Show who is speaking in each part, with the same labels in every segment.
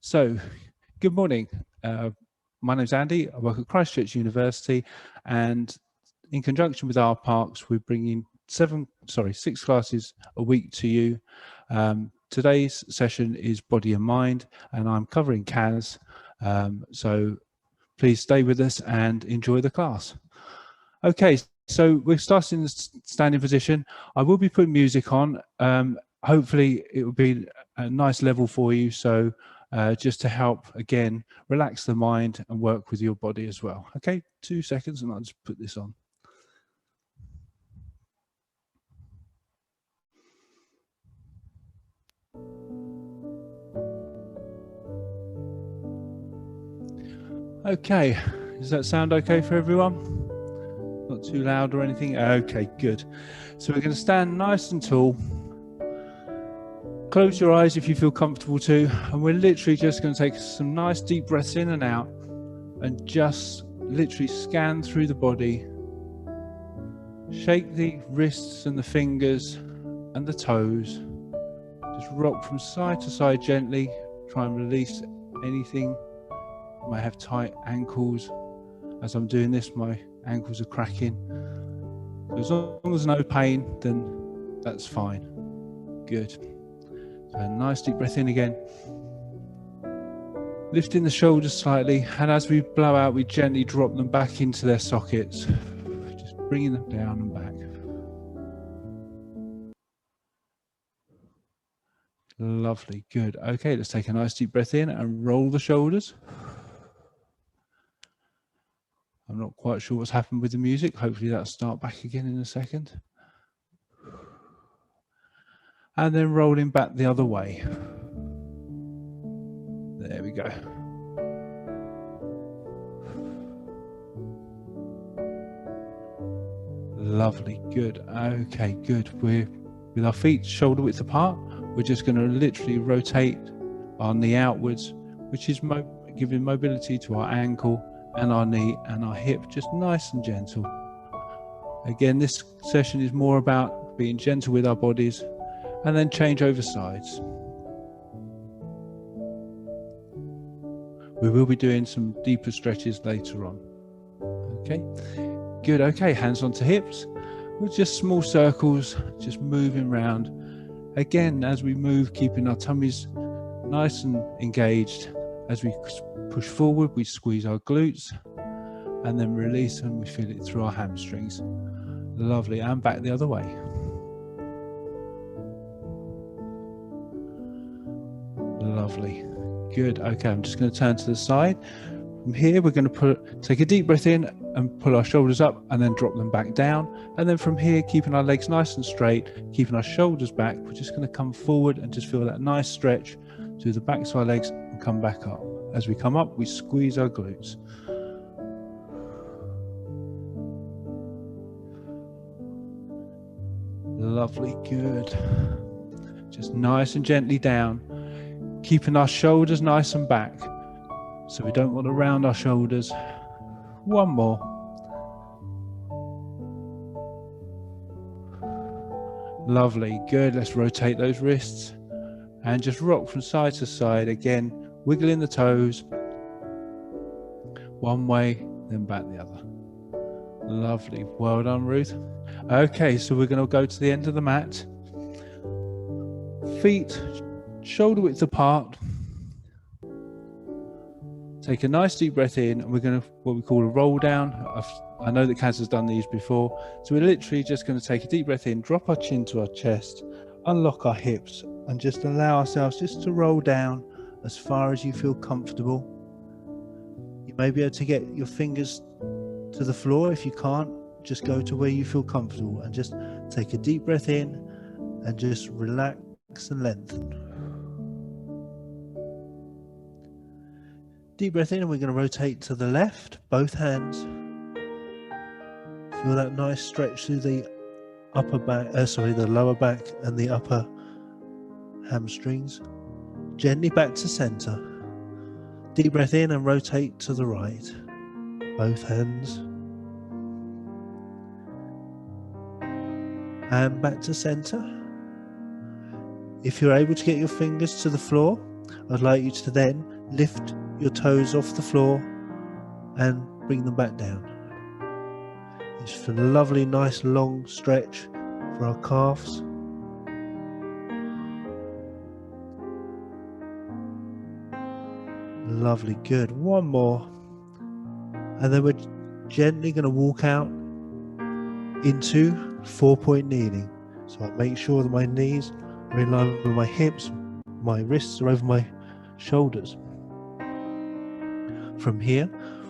Speaker 1: So, good morning. My name's Andy. I work at Christ Church University, and in conjunction with our parks, we're bringing six classes a week to you. Today's session is Body and Mind, and I'm covering CAS. So please stay with us and enjoy the class. Okay, so we're starting in the standing position. I will be putting music on. Hopefully it will be a nice level for you. So just to help, again, relax the mind and work with your body as well. Okay, 2 seconds and I'll just put this on. Okay, does that sound okay for everyone? Not too loud or anything? Okay, good. So we're going to stand nice and tall. Close your eyes if you feel comfortable to, and we're literally just going to take some nice deep breaths in and out and just literally scan through the body. Shake the wrists and the fingers and the toes. Just rock from side to side gently. Try and release anything. You might have tight ankles. As I'm doing this, my ankles are cracking. So as long as there's no pain, then that's fine. Good. So a nice deep breath in again. Lifting the shoulders slightly, and as we blow out, we gently drop them back into their sockets. Just bringing them down and back. Lovely, good. Okay, let's take a nice deep breath in and roll the shoulders. I'm not quite sure what's happened with the music. Hopefully that'll start back again in a second. And then rolling back the other way. There we go. Lovely, good. Okay, good. We're with our feet shoulder width apart. We're just going to literally rotate our knee outwards, which is giving mobility to our ankle and our knee and our hip, just nice and gentle. Again, this session is more about being gentle with our bodies, and then change over sides. We will be doing some deeper stretches later on. Okay, good. Okay, hands onto hips. With just small circles, just moving round. Again, as we move, keeping our tummies nice and engaged. As we push forward, we squeeze our glutes and then release, and we feel it through our hamstrings. Lovely, and back the other way. Lovely, good. Okay, I'm just going to turn to the side. From here, we're going to take a deep breath in and pull our shoulders up and then drop them back down. And then from here, keeping our legs nice and straight, keeping our shoulders back, we're just going to come forward and just feel that nice stretch through the backs of our legs and come back up. As we come up, we squeeze our glutes. Lovely, good. Just nice and gently down, keeping our shoulders nice and back. So we don't want to round our shoulders. One more. Lovely, good. Let's rotate those wrists and just rock from side to side. Again, wiggling the toes. One way, then back the other. Lovely, well done, Ruth. Okay, so we're going to go to the end of the mat. Feet shoulder width apart. Take a nice deep breath in, and we're going to what we call a roll down. I know that Kaz has done these before. So we're literally just going to take a deep breath in, drop our chin to our chest, unlock our hips, and just allow ourselves just to roll down as far as you feel comfortable. You may be able to get your fingers to the floor. If you can't, just go to where you feel comfortable and just take a deep breath in and just relax and lengthen. Deep breath in, and we're going to rotate to the left, both hands. Feel that nice stretch through the upper back, the lower back and the upper hamstrings. Gently back to center. Deep breath in and rotate to the right, both hands. And back to center. If you're able to get your fingers to the floor,
Speaker 2: I'd like you to then lift your toes off the floor and bring them back down. It's for a lovely, nice, long stretch for our calves. Lovely, good. One more. And then we're gently going to walk out into 4-point kneeling. So I make sure that my knees are in line with my hips, my wrists are over my shoulders. From here,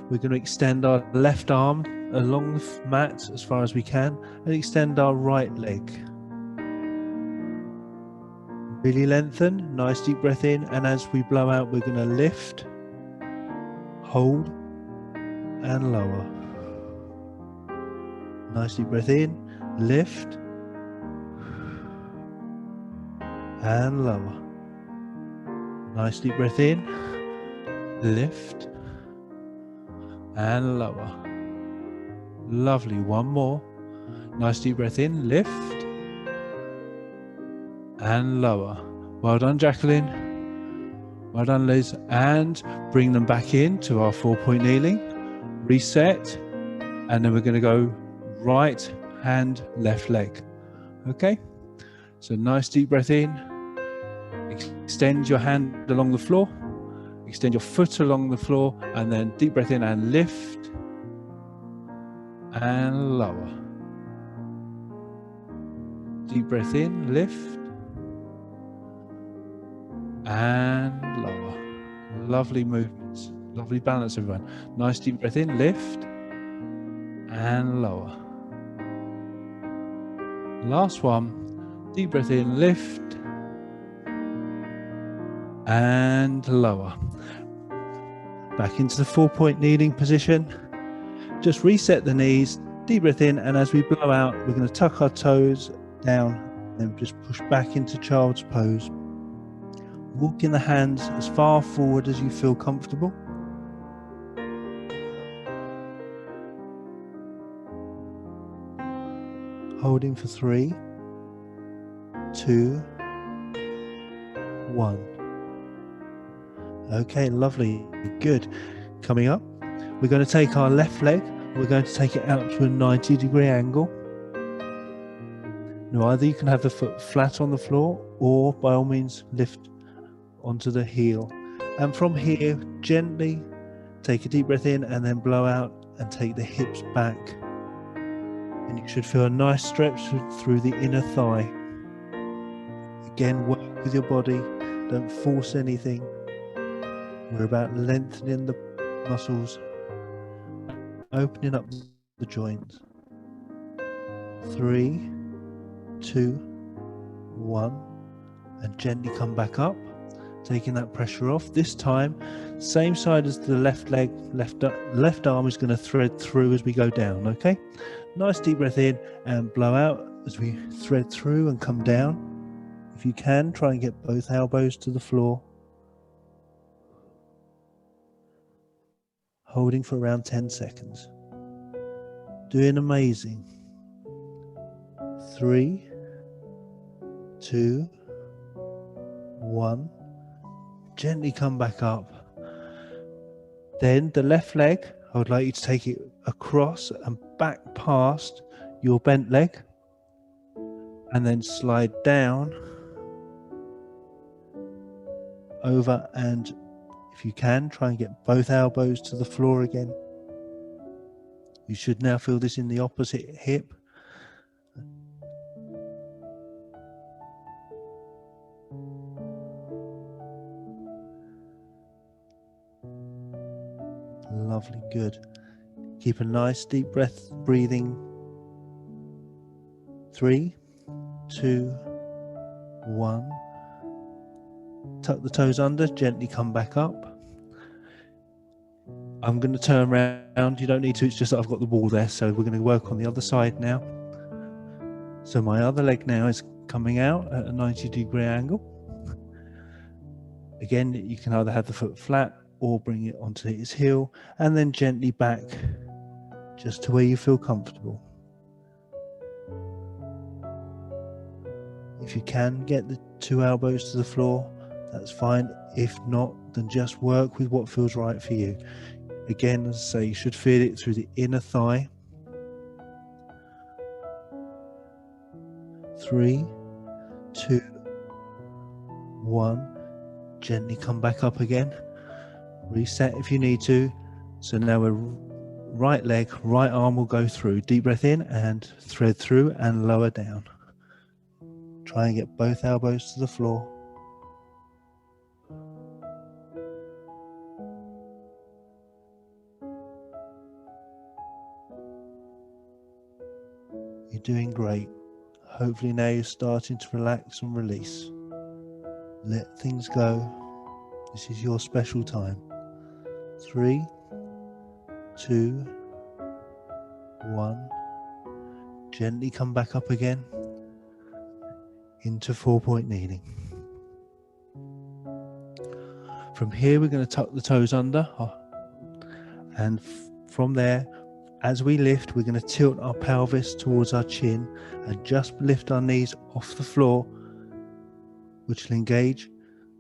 Speaker 2: we're going to extend our left arm along the mat as far as we can and extend our right leg. Really lengthen, nice deep breath in, and as we blow out, we're going to lift, hold, and lower. Nice deep breath in, lift, and lower. Nice deep breath in, lift, and lower. Lovely, one more. Nice deep breath in, lift, and lower. Well done, Jacqueline. Well done, Liz. And bring them back into our 4-point kneeling. Reset. And then we're going to go right hand, left leg. Okay? So nice deep breath in. Extend your hand along the floor. Extend your foot along the floor. And then deep breath in and lift. And lower. Deep breath in, lift. And lower. Lovely movements. Lovely balance, everyone. Nice deep breath in, lift. And lower. Last one. Deep breath in, lift. And lower. Back into the 4-point kneeling position. Just reset the knees. Deep breath in, and as we blow out, we're going to tuck our toes down and just push back into child's pose. Walking the hands as far forward as you feel comfortable. Holding for 3, 2, 1. Okay, lovely, good. Coming up, we're going to take our left leg, we're going to take it out to a 90-degree angle. Now either you can have the foot flat on the floor or by all means lift onto the heel, and from here gently take a deep breath in and then blow out and take the hips back, and you should feel a nice stretch through the inner thigh. Again, work with your body, don't force anything. We're about lengthening the muscles, opening up the joints. 3, 2, 1, and gently come back up, taking that pressure off. This time, same side as the left leg, left arm is going to thread through as we go down, okay? Nice deep breath in and blow out as we thread through and come down. If you can, try and get both elbows to the floor. Holding for around 10 seconds. Doing amazing. 3, 2, 1. Gently come back up. Then the left leg, I would like you to take it across and back past your bent leg, and then slide down over, and if you can, try and get both elbows to the floor again. You should now feel this in the opposite hip. Lovely, good. Keep a nice deep breath, breathing. 3, 2, 1. Tuck the toes under, gently come back up. I'm going to turn around. You don't need to, it's just that I've got the wall there, so we're going to work on the other side now. So my other leg now is coming out at a 90-degree angle. Again, you can either have the foot flat or bring it onto its heel, and then gently back just to where you feel comfortable. If you can get the 2 elbows to the floor, that's fine. If not, then just work with what feels right for you. Again, as I say, you should feel it through the inner thigh. 3, 2, 1. Gently come back up again. Reset if you need to. So now we're right leg, right arm will go through. Deep breath in and thread through and lower down. Try and get both elbows to the floor. You're doing great. Hopefully now you're starting to relax and release. Let things go. This is your special time. 3, 2, 1. Gently come back up again into 4-point kneeling. From here we're going to tuck the toes under, and from there, as we lift, we're going to tilt our pelvis towards our chin and just lift our knees off the floor, which will engage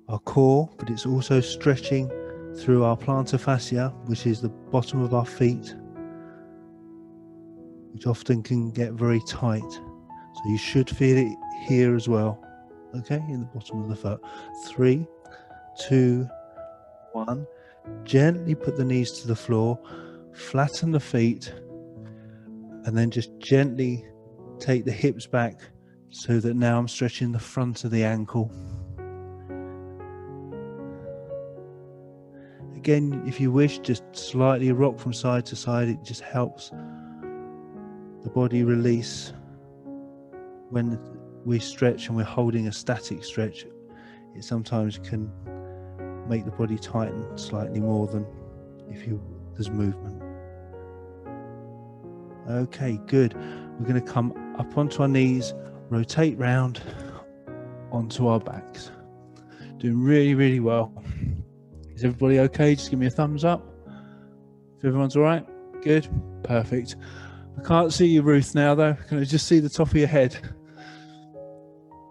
Speaker 2: our core, but it's also stretching through our plantar fascia, which is the bottom of our feet, which often can get very tight. So you should feel it here as well, okay, in the bottom of the foot. 3, 2, 1. Gently put the knees to the floor, flatten the feet, and then just gently take the hips back so that now I'm stretching the front of the ankle. Again, if you wish, just slightly rock from side to side. It just helps the body release. When we stretch and we're holding a static stretch, it sometimes can make the body tighten slightly more than if there's movement. Okay, good. We're going to come up onto our knees, rotate round onto our backs. Doing really, really well. Is everybody okay? Just give me a thumbs up if everyone's all right. Good, perfect. I can't see you, Ruth, now though. Can I just see the top of your head?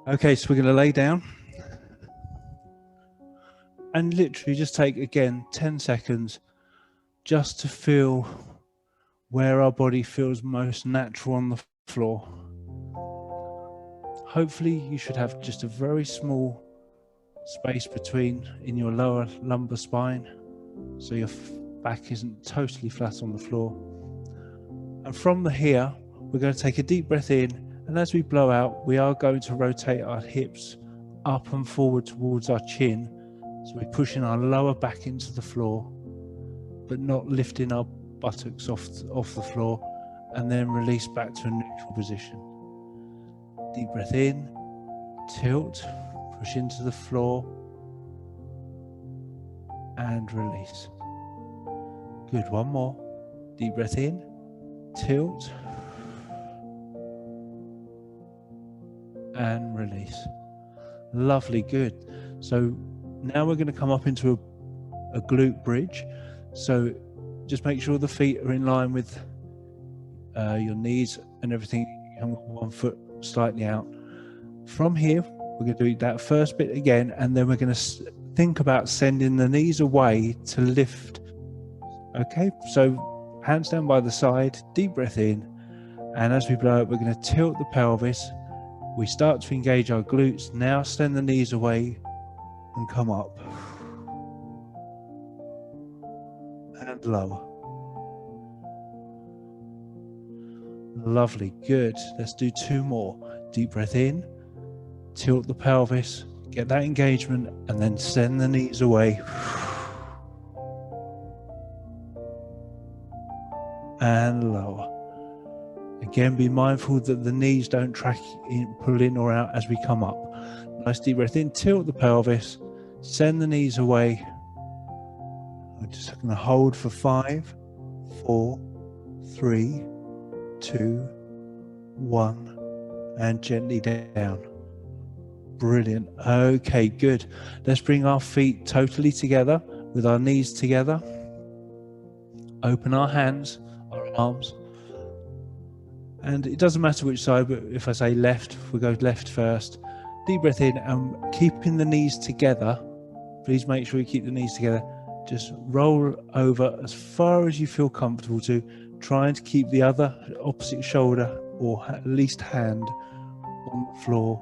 Speaker 2: Okay, so we're going to lay down and literally just take, again, 10 seconds just to feel where our body feels most natural on the floor. Hopefully you should have just a very small space in your lower lumbar spine, so your back isn't totally flat on the floor. And from here, we're going to take a deep breath in, and as we blow out, we are going to rotate our hips up and forward towards our chin. So we're pushing our lower back into the floor, but not lifting our buttocks off the floor, and then release back to a neutral position. Deep breath in, tilt, push into the floor, and release. Good, one more. Deep breath in, tilt, and release. Lovely, good. So now we're going to come up into a glute bridge. So just make sure the feet are in line with your knees and everything. One foot slightly out. From here, we're going to do that first bit again, and then we're going to think about sending the knees away to lift. Okay, so hands down by the side, deep breath in, and as we blow out, we're going to tilt the pelvis. We start to engage our glutes. Now send the knees away and come up. And lower. Lovely, good. Let's do 2 more. Deep breath in, tilt the pelvis, get that engagement, and then send the knees away. And lower. Again, be mindful that the knees don't pull in or out as we come up. Nice deep breath in, tilt the pelvis, send the knees away. I'm just going to hold for 5, 4, 3, 2, 1, and gently down. Brilliant. Okay, good. Let's bring our feet totally together with our knees together. Open our hands, our arms. And it doesn't matter which side, but if I say left, we go left first. Deep breath in, and keeping the knees together, Please make sure you keep the knees together. Just roll over as far as you feel comfortable to, trying to keep the other opposite shoulder or at least hand on the floor,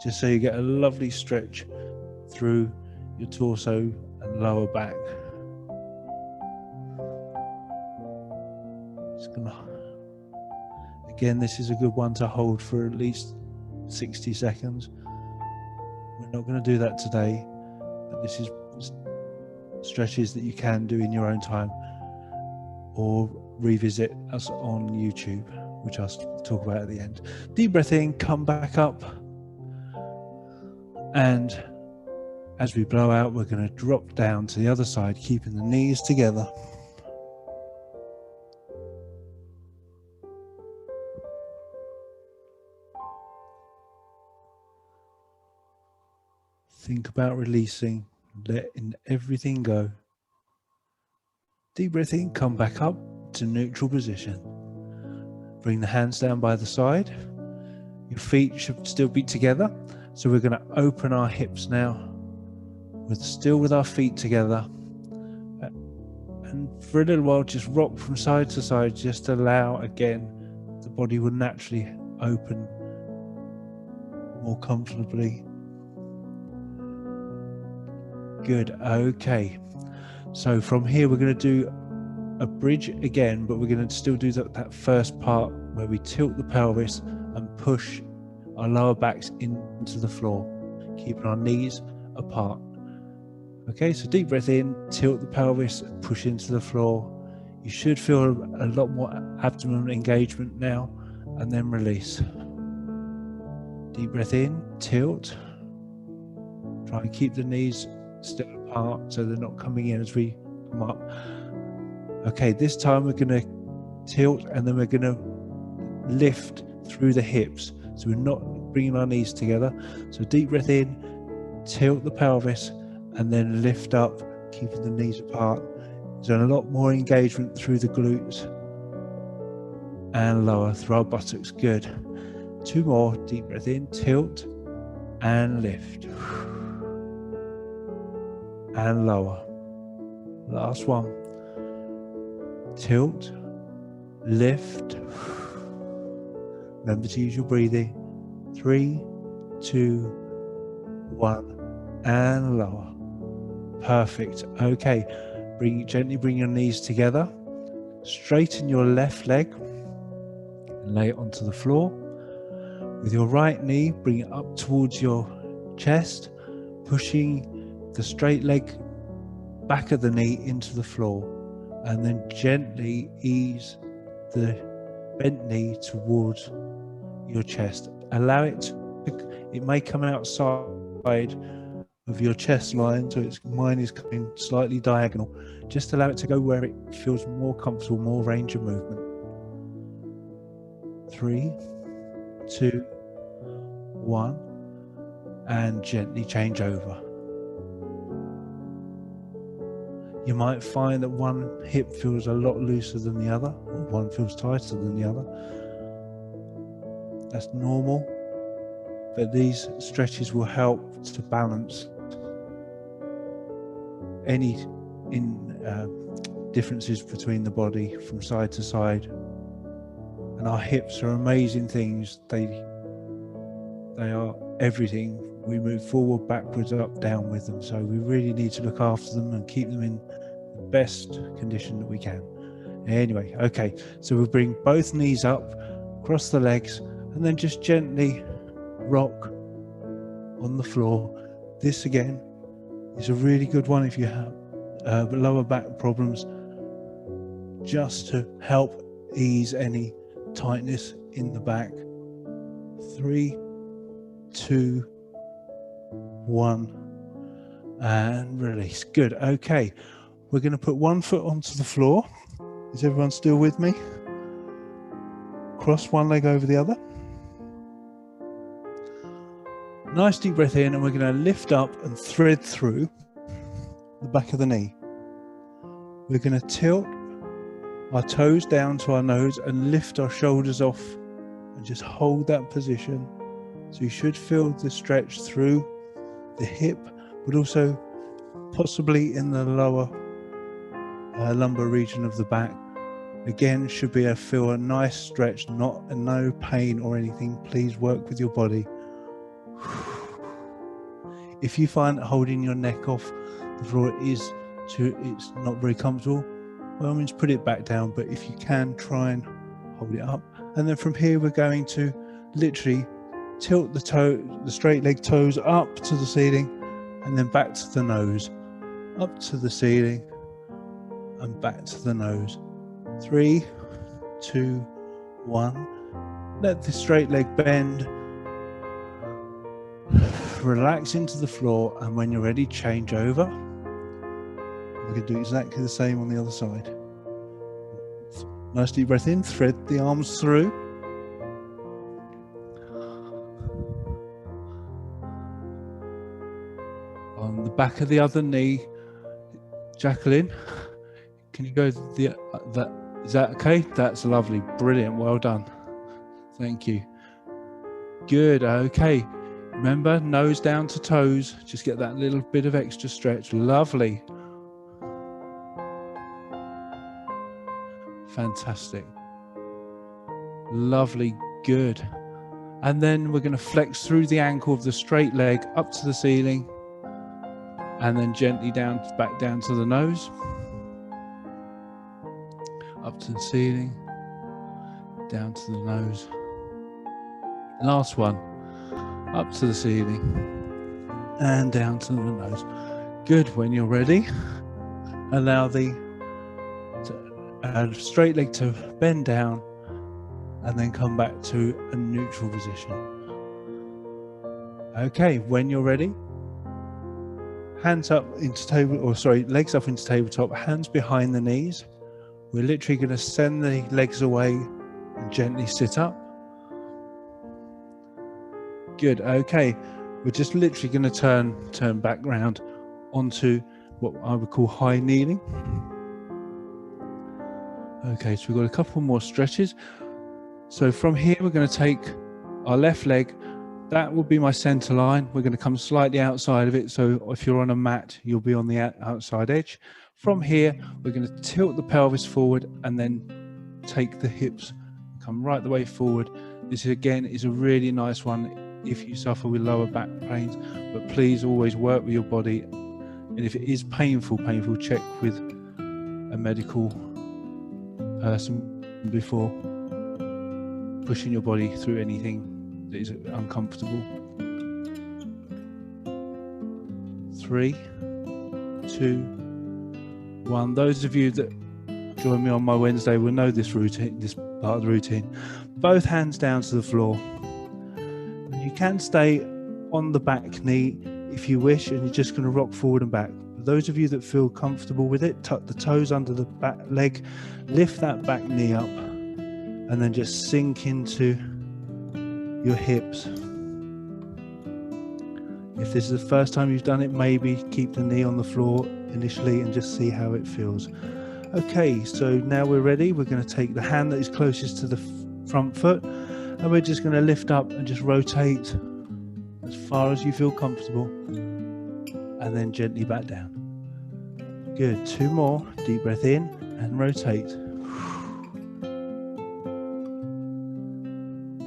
Speaker 2: just so you get a lovely stretch through your torso and lower back. Again, this is a good one to hold for at least 60 seconds. We're not going to do that today, but this is stretches that you can do in your own time, or revisit us on YouTube, which I'll talk about at the end. Deep breath in, come back up, and as we blow out, we're going to drop down to the other side, keeping the knees together. Think about releasing, letting everything go. Deep breath in, come back up to neutral position. Bring the hands down by the side. Your feet should still be together. So we're going to open our hips now, still with our feet together. And for a little while, just rock from side to side. Just allow, again, the body will naturally open more comfortably. Good. Okay. So from here, we're going to do a bridge again, but we're going to still do that first part where we tilt the pelvis and push our lower backs into the floor, keeping our knees apart. Okay, so deep breath in, tilt the pelvis, push into the floor. You should feel a lot more abdomen engagement now, and then release. Deep breath in, tilt. Try and keep the knees still apart so they're not coming in as we come up. Okay, this time we're going to tilt and then we're going to lift through the hips. So we're not bringing our knees together. So deep breath in, tilt the pelvis, and then lift up, keeping the knees apart. So a lot more engagement through the glutes and lower through our buttocks. Good. 2 more. Deep breath in, tilt and lift. And lower. Last one. Tilt, lift. Remember to use your breathing. 3, 2, 1, and lower. Perfect. Okay. Gently bring your knees together. Straighten your left leg and lay it onto the floor. With your right knee, bring it up towards your chest, pushing the straight leg back of the knee into the floor, and then gently ease the bent knee towards your chest. Allow it it may come outside of your chest line, so mine is coming slightly diagonal. Just allow it to go where it feels more comfortable, more range of movement. 3, 2, 1, and gently change over. You might find that one hip feels a lot looser than the other, or one feels tighter than the other. That's normal, but these stretches will help to balance any differences between the body from side to side. And our hips are amazing things. They are everything. We move forward, backwards, up, down with them. So we really need to look after them and keep them in the best condition that we can. Anyway, okay, so we'll bring both knees up, cross the legs, and then just gently rock on the floor. This again is a really good one if you have lower back problems, just to help ease any tightness in the back. 3, 2, 1, and release. Good. Okay, we're going to put one foot onto the floor. Is everyone still with me? Cross one leg over the other. Nice deep breath in, and we're going to lift up and thread through the back of the knee. We're going to tilt our toes down to our nose and lift our shoulders off, and just hold that position. So you should feel the stretch through the hip, but also possibly in the lower lumbar region of the back. Again, should be feel a nice stretch, no pain or anything. Please work with your body. If you find that holding your neck off the floor it's not very comfortable, by all means put it back down, but if you can, try and hold it up. And then from here we're going to literally tilt the straight leg toes up to the ceiling and then back to the nose, up to the ceiling and back to the nose. 3, 2, 1. Let the straight leg bend, relax into the floor, and when you're ready, change over. We're going to do exactly the same on the other side. Nice deep breath in, thread the arms through. On the back of the other knee, Jacqueline, can you go is that okay? That's lovely, brilliant, well done. Thank you. Good, okay. Remember, nose down to toes, just get that little bit of extra stretch. Lovely. Fantastic. Lovely, good. And then we're going to flex through the ankle of the straight leg up to the ceiling and then gently back down to the nose. Up to the ceiling, down to the nose. Last one, up to the ceiling and down to the nose. Good. When you're ready, allow the straight leg to bend down and then come back to a neutral position. Okay, when you're ready, hands up into legs up into tabletop, hands behind the knees. We're literally going to send the legs away and gently sit up. Good, okay. We're just literally going to turn back round onto what I would call high kneeling. Okay, so we've got a couple more stretches. So from here, we're going to take our left leg. That will be my center line. We're going to come slightly outside of it. So if you're on a mat, you'll be on the outside edge. From here, we're going to tilt the pelvis forward and then take the hips, come right the way forward. This again is a really nice one if you suffer with lower back pains, but please always work with your body. And if it is painful, check with a medical person before pushing your body through anything that is uncomfortable. 3, 2, 1. Those of you that join me on my Wednesday will know this routine, this part of the routine. Both hands down to the floor. You can stay on the back knee if you wish, and you're just going to rock forward and back. For those of you that feel comfortable with it, tuck the toes under the back leg, lift that back knee up, and then just sink into your hips. If this is the first time you've done it, maybe keep the knee on the floor initially and just see how it feels. Okay, so now we're ready. We're going to take the hand that is closest to the front foot and we're just going to lift up and just rotate as far as you feel comfortable and then gently back down. Good. 2 more. Deep breath in and rotate.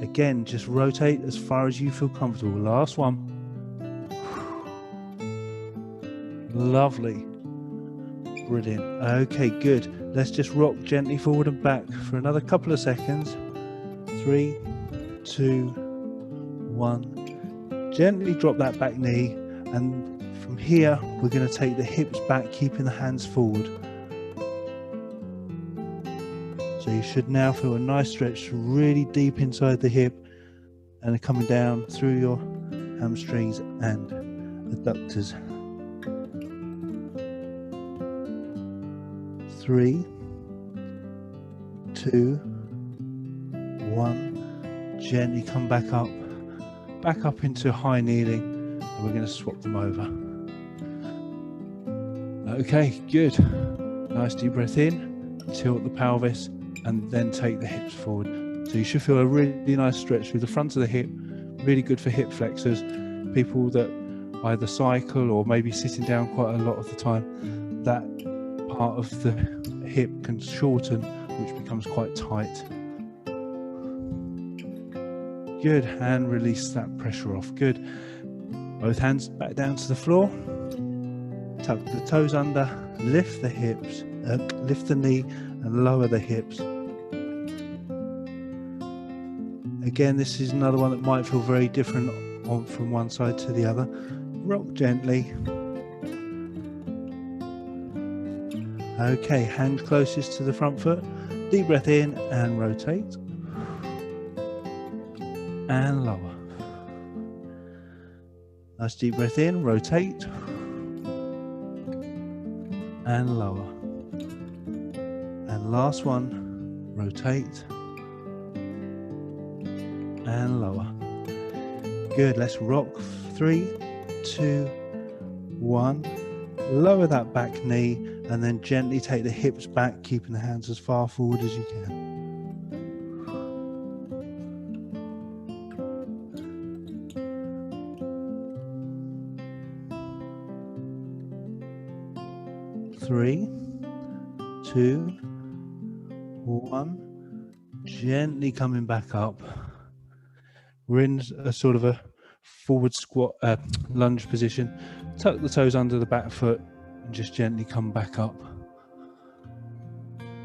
Speaker 2: Again, just rotate as far as you feel comfortable. Last one. Lovely. Brilliant. Okay, good. Let's just rock gently forward and back for another couple of seconds. 3, 2, 1. Gently drop that back knee, and from here we're going to take the hips back, keeping the hands forward. So you should now feel a nice stretch really deep inside the hip and coming down through your hamstrings and adductors. 3, 2, 1. Gently come back up into high kneeling, and we're going to swap them over. Okay, good. Nice deep breath in, tilt the pelvis, and then take the hips forward. So you should feel a really nice stretch through the front of the hip, really good for hip flexors. People that
Speaker 1: either cycle or maybe sitting down quite a lot of the time, that part of the hip can shorten, which becomes quite tight. Good, and release that pressure off. Good. Both hands back down to the floor. Tuck the toes under, lift the hips, lift the knee and lower the hips. Again, this is another one that might feel very different from one side to the other. Rock gently. Okay, hand closest to the front foot. Deep breath in and rotate. And lower. Nice deep breath in, rotate. And lower. And last one, rotate. And lower. Good, let's rock. 3, 2, 1. Lower that back knee and then gently take the hips back, keeping the hands as far forward as you can. Three, 2, 1. Gently coming back up. We're in a sort of a forward squat, lunge position. Tuck the toes under the back foot and just gently come back up.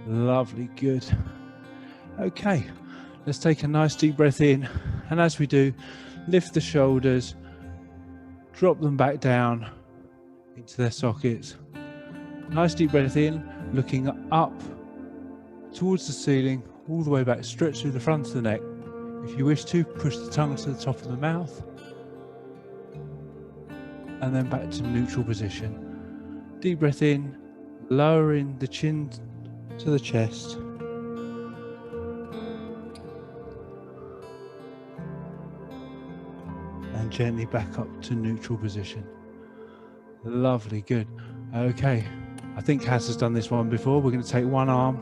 Speaker 1: Lovely, good. Okay, let's take a nice deep breath in, and as we do, lift the shoulders, drop them back down into their sockets. Nice deep breath in, looking up towards the ceiling, all the way back, stretch through the front of the neck. If you wish to, push the tongue to the top of the mouth, and then back to neutral position. Deep breath in, lowering the chin to the chest. And gently back up to neutral position. Lovely, good. Okay, I think Has has done this one before. We're going to take one arm,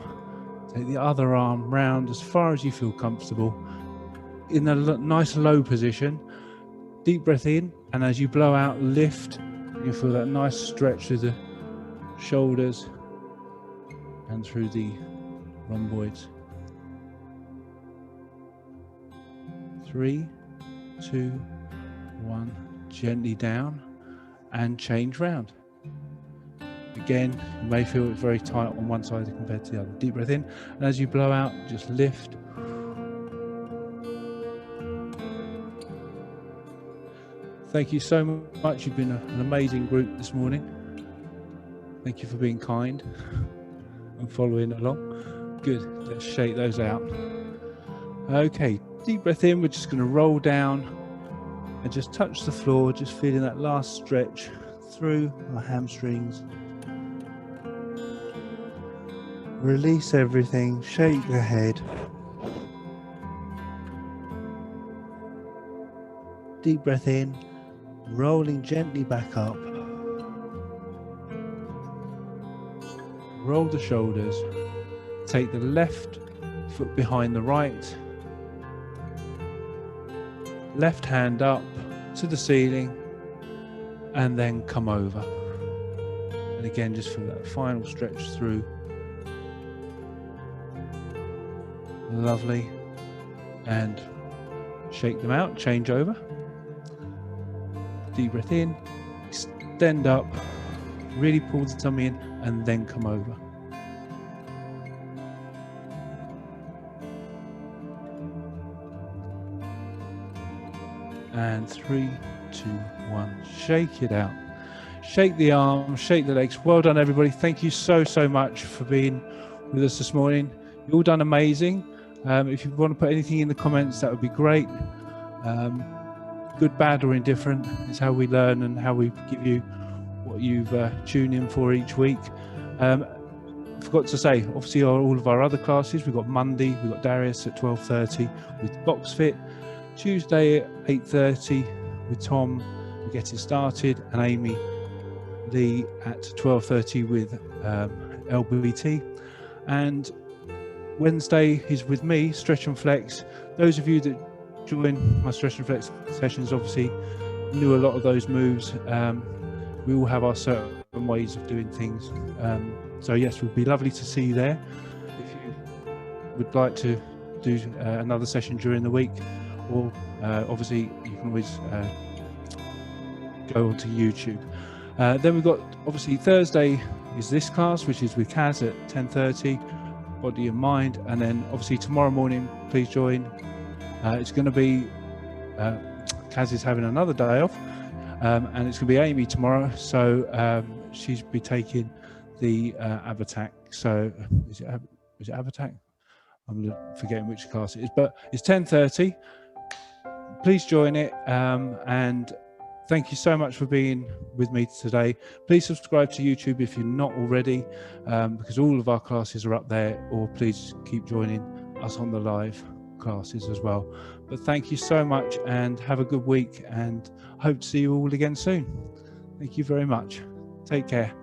Speaker 1: take the other arm round as far as you feel comfortable. In a nice low position, deep breath in, and as you blow out, lift. You feel that nice stretch through the shoulders and through the rhomboids. 3, 2, 1. Gently down and change round. Again, you may feel it's very tight on one side compared to the other. Deep breath in, and as you blow out, just lift. Thank you so much. You've been an amazing group this morning. Thank you for being kind and following along. Good. Let's shake those out. Okay, deep breath in. We're just going to roll down and just touch the floor, just feeling that last stretch through our hamstrings. Release everything, shake the head. Deep breath in, rolling gently back up. Roll the shoulders. Take the left foot behind the right. Left hand up to the ceiling and then come over. And again, just feel that final stretch through. Lovely. And shake them out, change over. Deep breath in, extend up, really pull the tummy in and then come over. And 3, 2, 1, shake it out. Shake the arms, shake the legs. Well done, everybody. Thank you so much for being with us this morning. You've all done amazing. If you want to put anything in the comments, that would be great. Good, bad or indifferent is how we learn and how we give you what you've tuned in for each week. Forgot to say, obviously all of our other classes, we've got Monday, we've got Darius at 12:30 with Box Fit, Tuesday at 8:30 with Tom, we get it started, and Amy Lee at 12:30 with LBT, and Wednesday is with me, Stretch and Flex. Those of you that join my Stretch and Flex sessions, obviously knew a lot of those moves. We all have our certain ways of doing things. So yes, it would be lovely to see you there. If you would like to do another session during the week, or obviously you can always go onto YouTube. Then we've got, obviously, Thursday is this class, which is with Kaz at 10:30, Body and Mind. And then obviously tomorrow morning, please join. It's going to be, Kaz is having another day off, and it's going to be Amy tomorrow. So she'll be taking the Avatak. So is it Avatak? I'm forgetting which class it is, but it's 10:30. Please join it, and thank you so much for being with me today. Please subscribe to YouTube if you're not already, because all of our classes are up there, or please keep joining us on the live classes as well. But thank you so much, and have a good week, and hope to see you all again soon. Thank you very much. Take care.